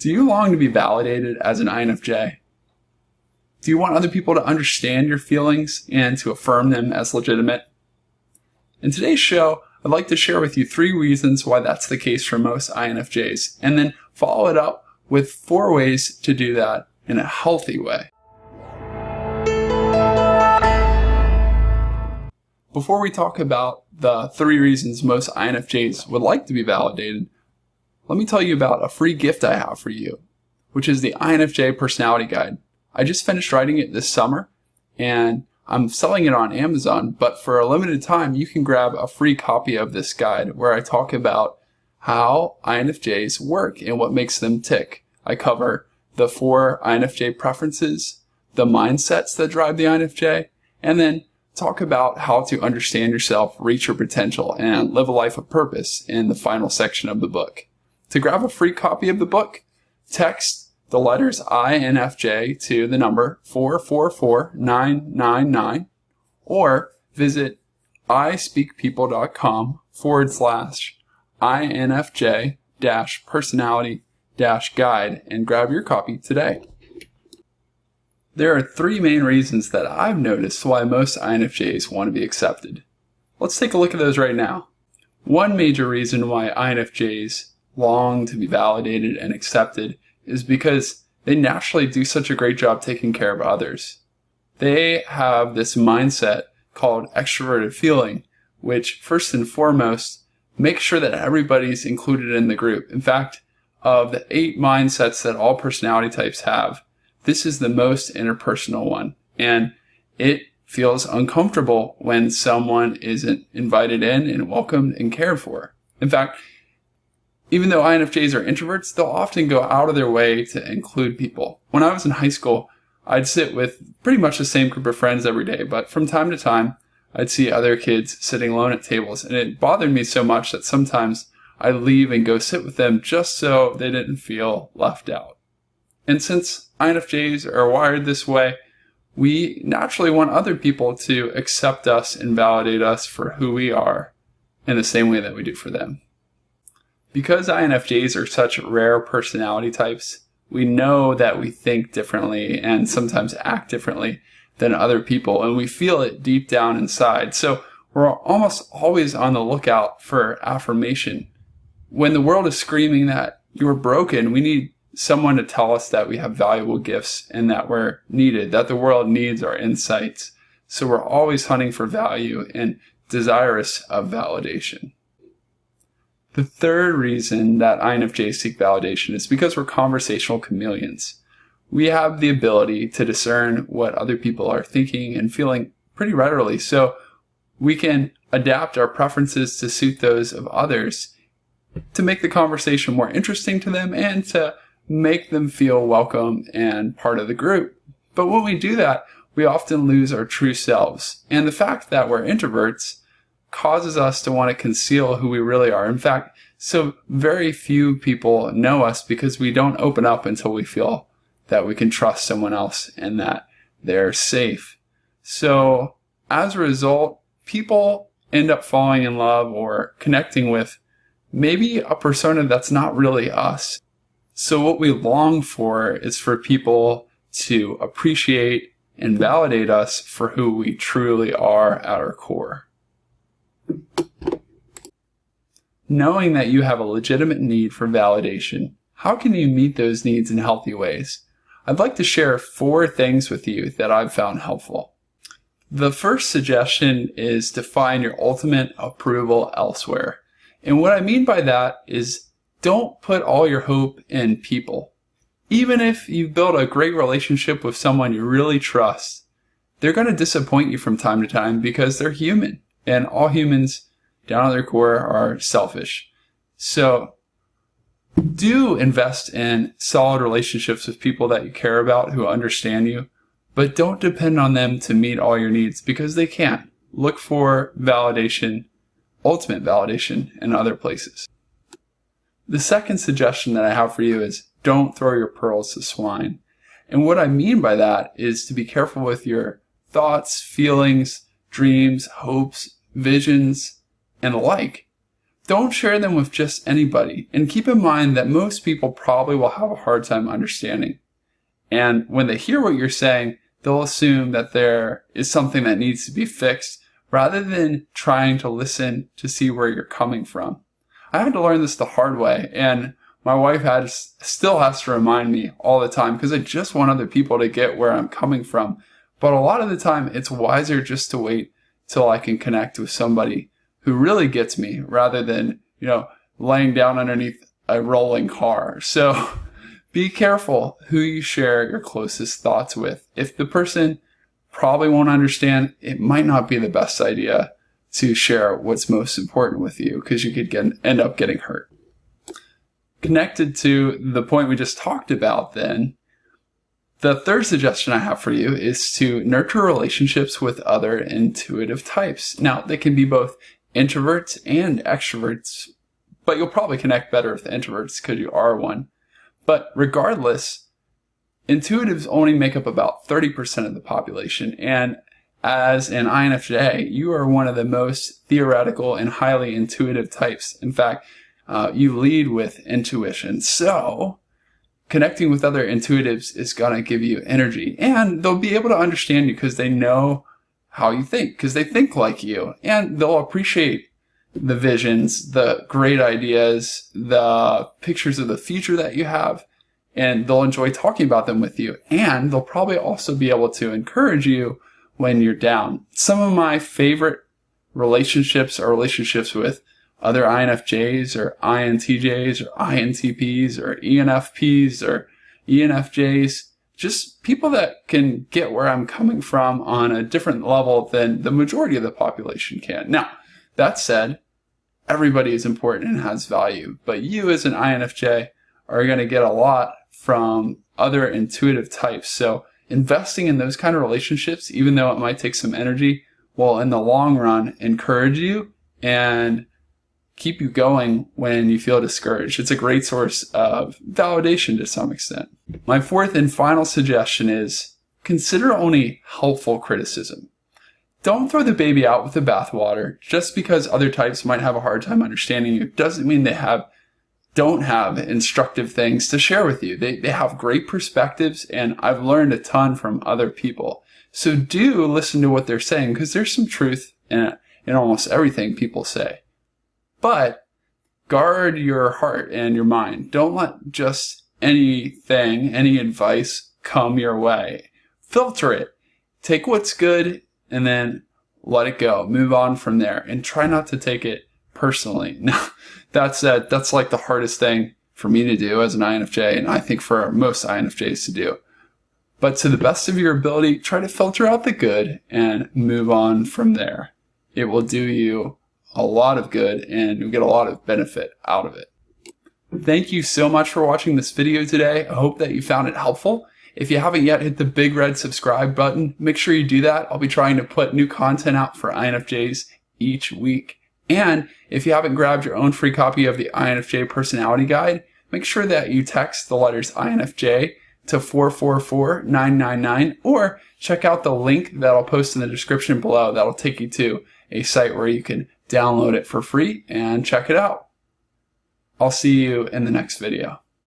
Do you long to be validated as an INFJ? Do you want other people to understand your feelings and to affirm them as legitimate? In today's show, I'd like to share with you 3 reasons why that's the case for most INFJs, and then follow it up with 4 ways to do that in a healthy way. Before we talk about the 3 reasons most INFJs would like to be validated, let me tell you about a free gift I have for you, which is the INFJ Personality Guide. I just finished writing it this summer, and I'm selling it on Amazon, but for a limited time, you can grab a free copy of this guide where I talk about how INFJs work and what makes them tick. I cover the 4 INFJ preferences, the mindsets that drive the INFJ, and then talk about how to understand yourself, reach your potential, and live a life of purpose in the final section of the book. To grab a free copy of the book, text the letters INFJ to the number 444999 or visit ispeakpeople.com/INFJ-personality-guide and grab your copy today. There are 3 main reasons that I've noticed why most INFJs want to be accepted. Let's take a look at those right now. One major reason why INFJs long to be validated and accepted is because they naturally do such a great job taking care of others. They have this mindset called extroverted feeling, which first and foremost makes sure that everybody's included in the group. In fact, of the 8 mindsets that all personality types have, this is the most interpersonal one, and it feels uncomfortable when someone isn't invited in and welcomed and cared for. In fact, even though INFJs are introverts, they'll often go out of their way to include people. When I was in high school, I'd sit with pretty much the same group of friends every day, but from time to time, I'd see other kids sitting alone at tables, and it bothered me so much that sometimes I'd leave and go sit with them just so they didn't feel left out. And since INFJs are wired this way, we naturally want other people to accept us and validate us for who we are in the same way that we do for them. Because INFJs are such rare personality types, we know that we think differently and sometimes act differently than other people, and we feel it deep down inside. So we're almost always on the lookout for affirmation. When the world is screaming that you're broken, we need someone to tell us that we have valuable gifts and that we're needed, that the world needs our insights. So we're always hunting for value and desirous of validation. The 3rd reason that INFJs seek validation is because we're conversational chameleons. We have the ability to discern what other people are thinking and feeling pretty readily, so we can adapt our preferences to suit those of others to make the conversation more interesting to them and to make them feel welcome and part of the group. But when we do that, we often lose our true selves. And the fact that we're introverts causes us to want to conceal who we really are. In fact, so very few people know us because we don't open up until we feel that we can trust someone else and that they're safe. So as a result, people end up falling in love or connecting with maybe a persona that's not really us. So what we long for is for people to appreciate and validate us for who we truly are at our core. Knowing that you have a legitimate need for validation, how can you meet those needs in healthy ways? I'd like to share 4 things with you that I've found helpful. The first suggestion is to find your ultimate approval elsewhere. And what I mean by that is don't put all your hope in people. Even if you build a great relationship with someone you really trust, they're going to disappoint you from time to time because they're human. And all humans, down at their core, are selfish. So do invest in solid relationships with people that you care about who understand you, but don't depend on them to meet all your needs because they can't. Look for validation, ultimate validation, in other places. The second suggestion that I have for you is don't throw your pearls to swine. And what I mean by that is to be careful with your thoughts, feelings, dreams, hopes, visions, and the like. don't share them with just anybody. And keep in mind that most people probably will have a hard time understanding. And when they hear what you're saying, they'll assume that there is something that needs to be fixed rather than trying to listen to see where you're coming from. I had to learn this the hard way, and my wife still has to remind me all the time because I just want other people to get where I'm coming from. But a lot of the time, it's wiser just to wait till I can connect with somebody who really gets me rather than, laying down underneath a rolling car. So be careful who you share your closest thoughts with. If the person probably won't understand, it might not be the best idea to share what's most important with you because you could end up getting hurt. Connected to the point we just talked about then, the third suggestion I have for you is to nurture relationships with other intuitive types. Now, they can be both introverts and extroverts, but you'll probably connect better with introverts because you are one. But regardless, intuitives only make up about 30% of the population, and as an INFJ, you are one of the most theoretical and highly intuitive types. In fact, you lead with intuition. So connecting with other intuitives is going to give you energy, and they'll be able to understand you because they know how you think, because they think like you, and they'll appreciate the visions, the great ideas, the pictures of the future that you have, and they'll enjoy talking about them with you. And they'll probably also be able to encourage you when you're down. Some of my favorite relationships are relationships with other INFJs or INTJs or INTPs or ENFPs or ENFJs, just people that can get where I'm coming from on a different level than the majority of the population can. Now, that said, everybody is important and has value, but you as an INFJ are going to get a lot from other intuitive types. So investing in those kind of relationships, even though it might take some energy, will in the long run encourage you and keep you going when you feel discouraged. It's a great source of validation to some extent. My fourth and final suggestion is consider only helpful criticism. Don't throw the baby out with the bathwater. Just because other types might have a hard time understanding you doesn't mean they don't have instructive things to share with you. They have great perspectives, and I've learned a ton from other people. So do listen to what they're saying, because there's some truth in almost everything people say. But guard your heart and your mind. Don't let just anything, any advice come your way. Filter it. Take what's good and then let it go. Move on from there and try not to take it personally. Now, that said, that's like the hardest thing for me to do as an INFJ, and I think for most INFJs to do. But to the best of your ability, try to filter out the good and move on from there. It will do you a lot of good and you'll get a lot of benefit out of it. Thank you so much for watching this video today. I hope that you found it helpful. If you haven't yet hit the big red subscribe button, make sure you do that. I'll be trying to put new content out for INFJs each week. And if you haven't grabbed your own free copy of the INFJ Personality Guide, make sure that you text the letters INFJ to 444-999, or check out the link that I'll post in the description below. That'll take you to a site where you can download it for free and check it out. I'll see you in the next video.